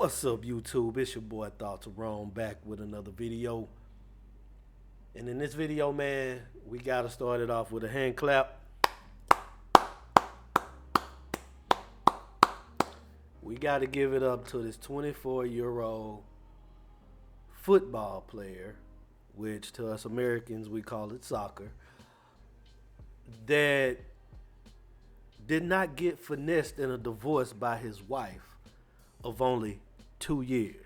What's up, YouTube? It's your boy Thoughts of Rome back with another video. And in this video, man, we gotta start it off with a hand clap. We gotta give it up to this 24-year-old football player, which to us Americans we call it soccer, that did not get finessed in a divorce by his wife of only 2 years.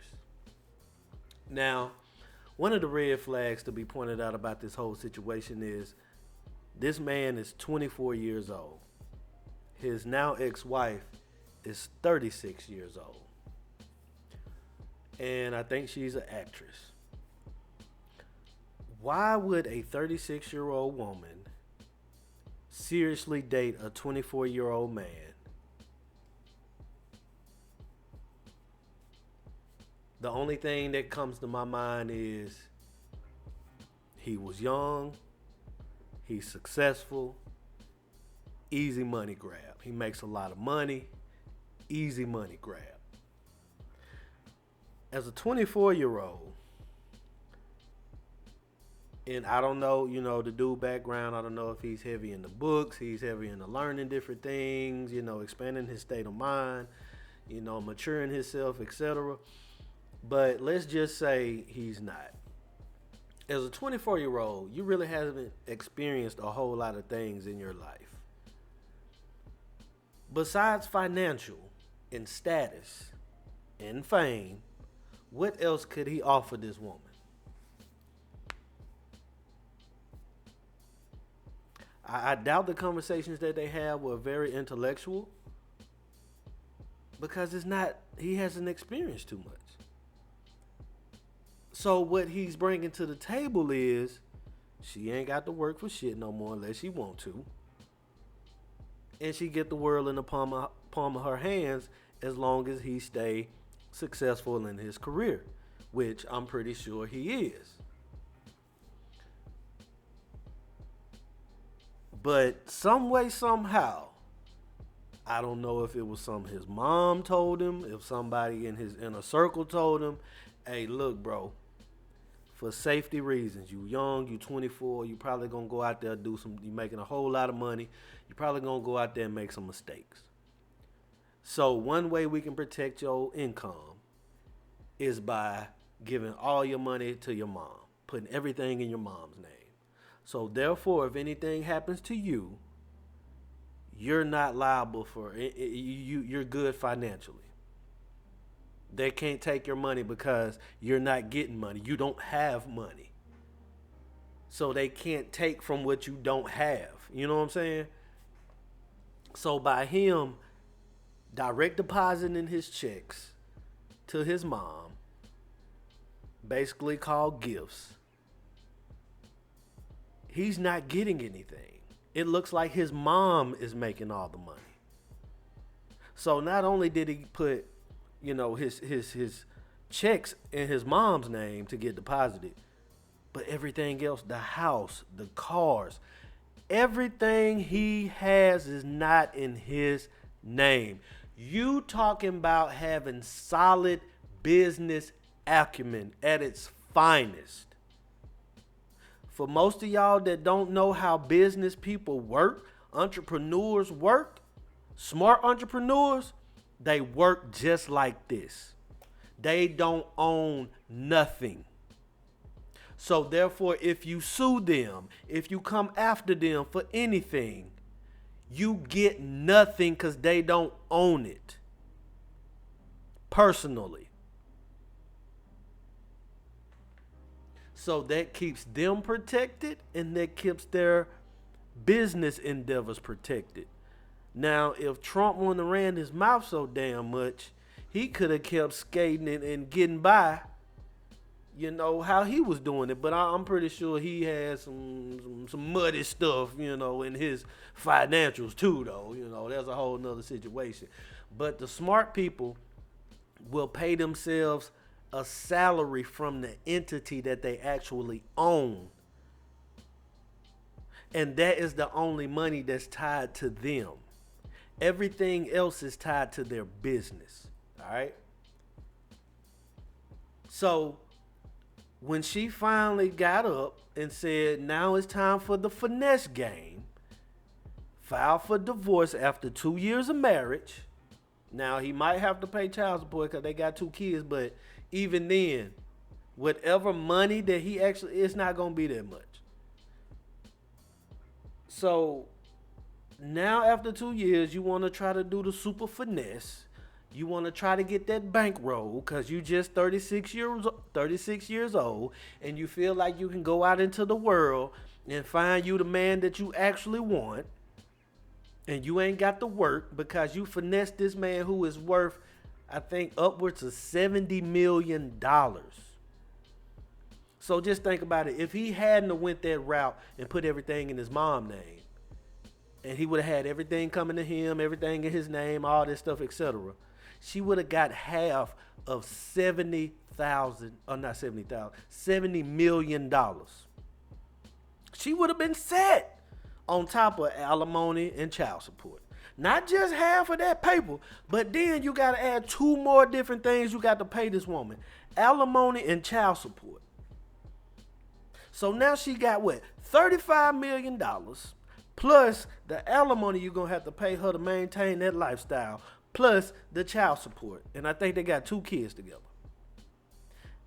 Now, one of the red flags to be pointed out about this whole situation is this man is 24 years old. His now ex-wife is 36 years old. And I think she's an actress. Why would a 36-year-old woman seriously date a 24-year-old man? The only thing that comes to my mind is he was young, he's successful, easy money grab. He makes a lot of money, easy money grab. As a 24-year-old, and I don't know, the dude background, I don't know if he's heavy in the books, he's heavy into learning different things, expanding his state of mind, maturing himself, etc. But let's just say he's not. As a 24-year-old, you really haven't experienced a whole lot of things in your life. Besides financial and status and fame, what else could he offer this woman? I doubt the conversations that they have were very intellectual because he hasn't experienced too much. So what he's bringing to the table is she ain't got to work for shit no more unless she want to. And she get the world in the palm of her hands as long as he stay successful in his career, which I'm pretty sure he is. But some way, somehow, I don't know if it was something his mom told him, if somebody in his inner circle told him, hey, look, bro, for safety reasons, you young, you 24, you probably going to go out there you making a whole lot of money. You probably going to go out there and make some mistakes. So one way we can protect your income is by giving all your money to your mom, putting everything in your mom's name. So therefore, if anything happens to you, you're not liable for it. You're good financially. They can't take your money because you're not getting money. You don't have money. So they can't take from what you don't have. You know what I'm saying? So by him direct depositing his checks to his mom, basically called gifts, he's not getting anything. It looks like his mom is making all the money. So not only did he put his checks in his mom's name to get deposited, but everything else, the house, the cars, everything he has is not in his name. You talking about having solid business acumen at its finest. For most of y'all that don't know how business people work, entrepreneurs work, smart entrepreneurs, they work just like this. They don't own nothing. So therefore, if you sue them, if you come after them for anything, you get nothing because they don't own it personally. So that keeps them protected and that keeps their business endeavors protected. Now, if Trump wouldn't have ran his mouth so damn much, he could have kept skating and getting by, how he was doing it. But I'm pretty sure he had some muddy stuff, in his financials too, though. There's a whole nother situation. But the smart people will pay themselves a salary from the entity that they actually own. And that is the only money that's tied to them. Everything else is tied to their business. All right. So when she finally got up and said, now it's time for the finesse game, filed for divorce after 2 years of marriage. Now he might have to pay child support because they got 2 kids, but even then, whatever money that he actually, it's not gonna be that much. So now after 2 years, you want to try to do the super finesse. You want to try to get that bankroll because you just 36 years old, and you feel like you can go out into the world and find you the man that you actually want, and you ain't got to work because you finessed this man who is worth, I think, upwards of $70 million. So just think about it. If he hadn't went that route and put everything in his mom's name, and he would have had everything coming to him, everything in his name, all this stuff, etc., she would have got half of 70,000, or not 70,000, $70 million. She would have been set on top of alimony and child support. Not just half of that paper, but then you got to add two more different things you got to pay this woman: alimony and child support. So now she got what? $35 million plus the alimony you're going to have to pay her to maintain that lifestyle, plus the child support. And I think they got 2 kids together.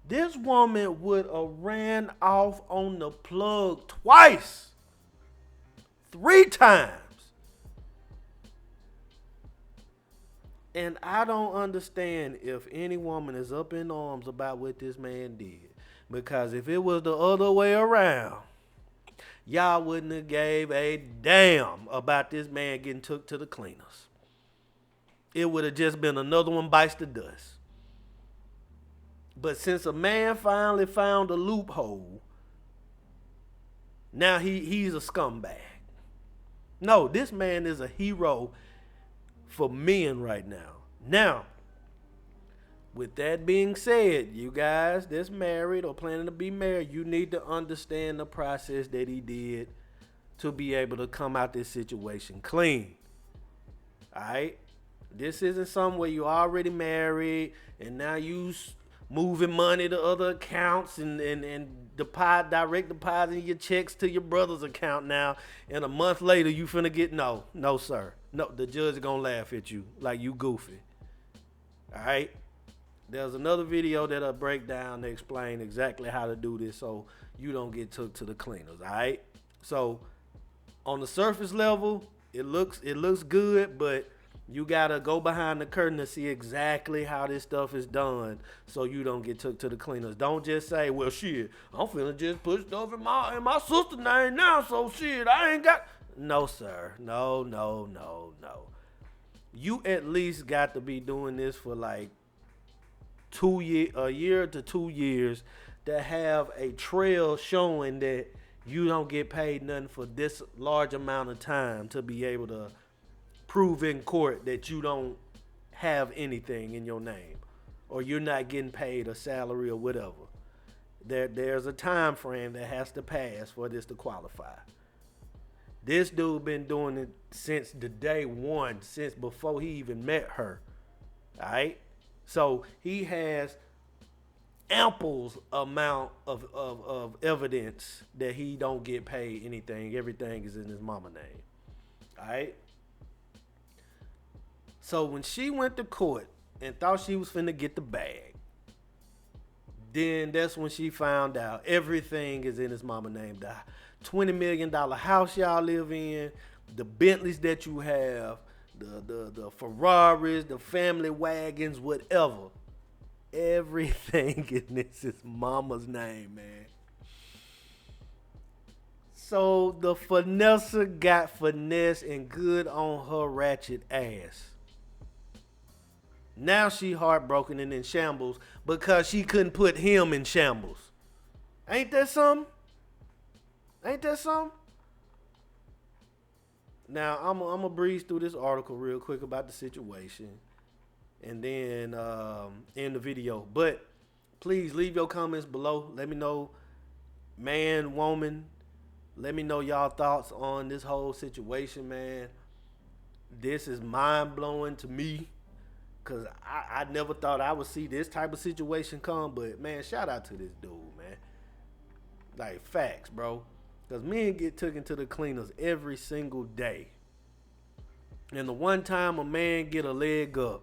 This woman would have ran off on the plug twice, 3 times. And I don't understand if any woman is up in arms about what this man did. Because if it was the other way around, y'all wouldn't have gave a damn about this man getting took to the cleaners. It would have just been another one bites the dust. But since a man finally found a loophole, now he's a scumbag. No, this man is a hero for men right now. Now, with that being said, you guys that's married or planning to be married, you need to understand the process that he did to be able to come out this situation clean. All right? This isn't something where you already married and now you moving money to other accounts and direct depositing your checks to your brother's account now, and a month later you finna get no, sir. No, the judge is gonna laugh at you like you goofy. All right? There's another video that'll break down to explain exactly how to do this so you don't get took to the cleaners. All right? So on the surface level, it looks good, but you gotta go behind the curtain to see exactly how this stuff is done so you don't get took to the cleaners. Don't just say, well, shit, I'm finna just put stuff in my sister's name now, so shit, I ain't got. No, sir. No. You at least got to be doing this for like a year to 2 years to have a trail showing that you don't get paid nothing for this large amount of time to be able to prove in court that you don't have anything in your name or you're not getting paid a salary or whatever. There's a time frame that has to pass for this to qualify. This dude been doing it since the day one, since before he even met her. All right? So he has ample amount of evidence that he don't get paid anything. Everything is in his mama name. All right? So when she went to court and thought she was finna get the bag, then that's when she found out everything is in his mama name. The $20 million house y'all live in, the Bentleys that you have, the Ferraris, the family wagons, whatever. Everything in this is mama's name, man. So the finesser got finesse and good on her ratchet ass. Now she heartbroken and in shambles because she couldn't put him in shambles. Ain't that something? Now, I'm going to breeze through this article real quick about the situation and then end the video. But please leave your comments below. Let me know, man, woman. Let me know y'all thoughts on this whole situation, man. This is mind-blowing to me. Cause I never thought I would see this type of situation come, but man, shout out to this dude, man. Like facts, bro. Cause men get taken to the cleaners every single day. And the one time a man get a leg up,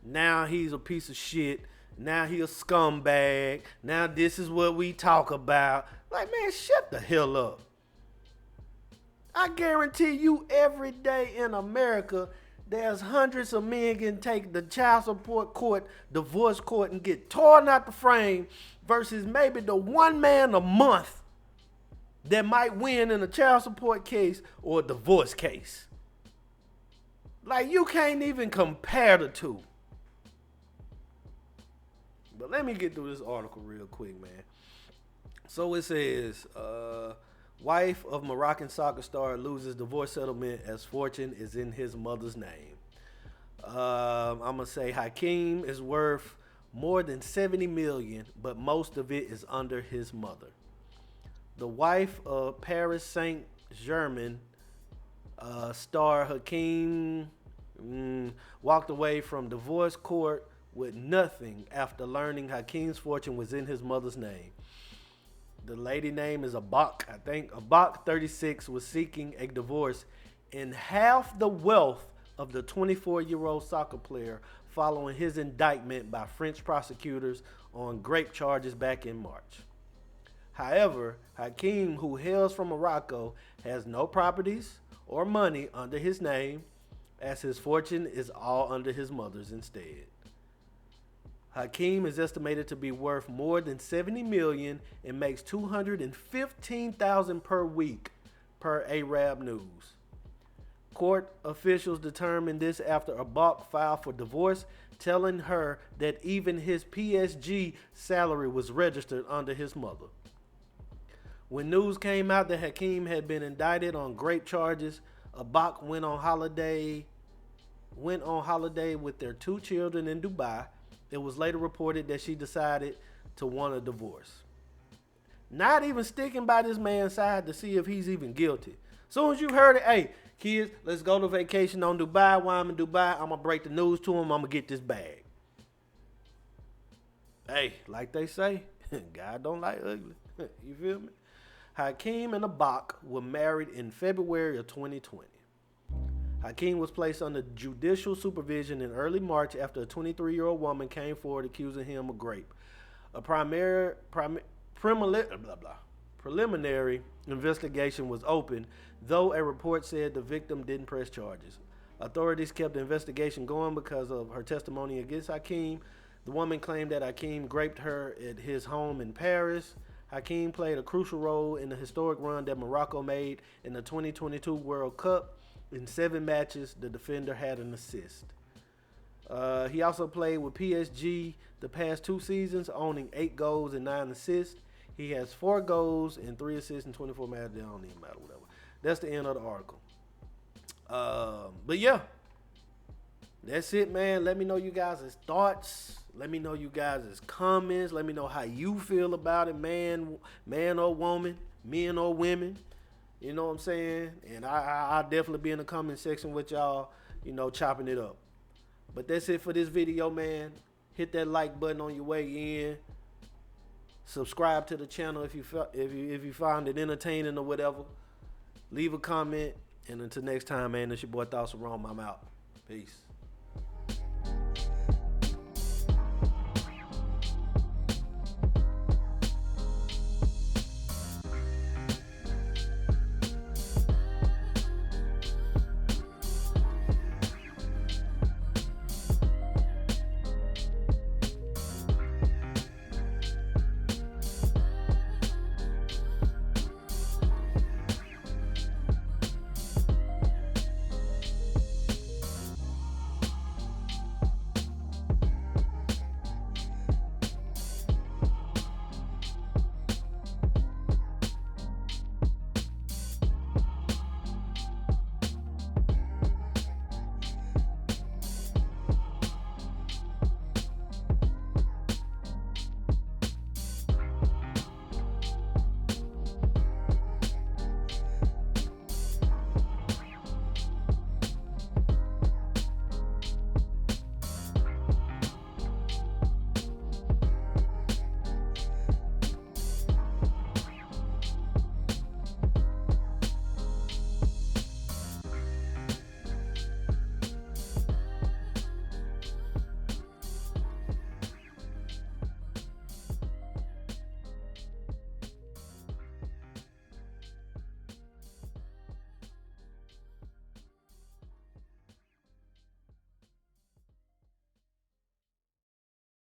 now he's a piece of shit. Now he a scumbag. Now this is what we talk about. Like, man, shut the hell up. I guarantee you every day in America, there's hundreds of men getting taken to child support court, divorce court, and get torn out the frame versus maybe the one man a month that might win in a child support case or a divorce case. Like, you can't even compare the two. But let me get through this article real quick, man. So it says, wife of Moroccan soccer star loses divorce settlement as fortune is in his mother's name. I'm going to say Hakeem is worth more than $70 million, but most of it is under his mother. The wife of Paris Saint-Germain star Hakeem walked away from divorce court with nothing after learning Hakeem's fortune was in his mother's name. The lady name is Abak. I think Abak, 36, was seeking a divorce in half the wealth of the 24-year-old soccer player following his indictment by French prosecutors on rape charges back in March. However, Hakeem, who hails from Morocco, has no properties or money under his name, as his fortune is all under his mother's instead. Hakeem is estimated to be worth more than $70 million and makes $215,000 per week, per Arab News. Court officials determined this after Abak filed for divorce, telling her that even his PSG salary was registered under his mother. When news came out that Hakeem had been indicted on rape charges, Abak went on holiday with their 2 children in Dubai. It was later reported that she decided to want a divorce. Not even sticking by this man's side to see if he's even guilty. Soon as you heard it, hey, kids, let's go to vacation on Dubai. While I'm in Dubai, I'm going to break the news to him. I'm going to get this bag. Hey, like they say, God don't like ugly. You feel me? Hakeem and Abak were married in February of 2020. Hakeem was placed under judicial supervision in early March after a 23-year-old woman came forward accusing him of rape. A preliminary investigation was opened, though a report said the victim didn't press charges. Authorities kept the investigation going because of her testimony against Hakeem. The woman claimed that Hakeem raped her at his home in Paris. Hakeem played a crucial role in the historic run that Morocco made in the 2022 World Cup. In 7 matches, the defender had an assist. He also played with PSG the past 2 seasons, owning 8 goals and 9 assists. He has 4 goals and 3 assists in 24 matches. They don't even matter, whatever. That's the end of the article. But yeah, that's it, man. Let me know you guys' thoughts. Let me know you guys' comments. Let me know how you feel about it, man or woman, men or women. You know what I'm saying? And I'll definitely be in the comment section with y'all, chopping it up. But that's it for this video, man. Hit that like button on your way in. Subscribe to the channel if you found it entertaining or whatever. Leave a comment. And until next time, man, it's your boy Thoughts of Rome. I'm out. Peace.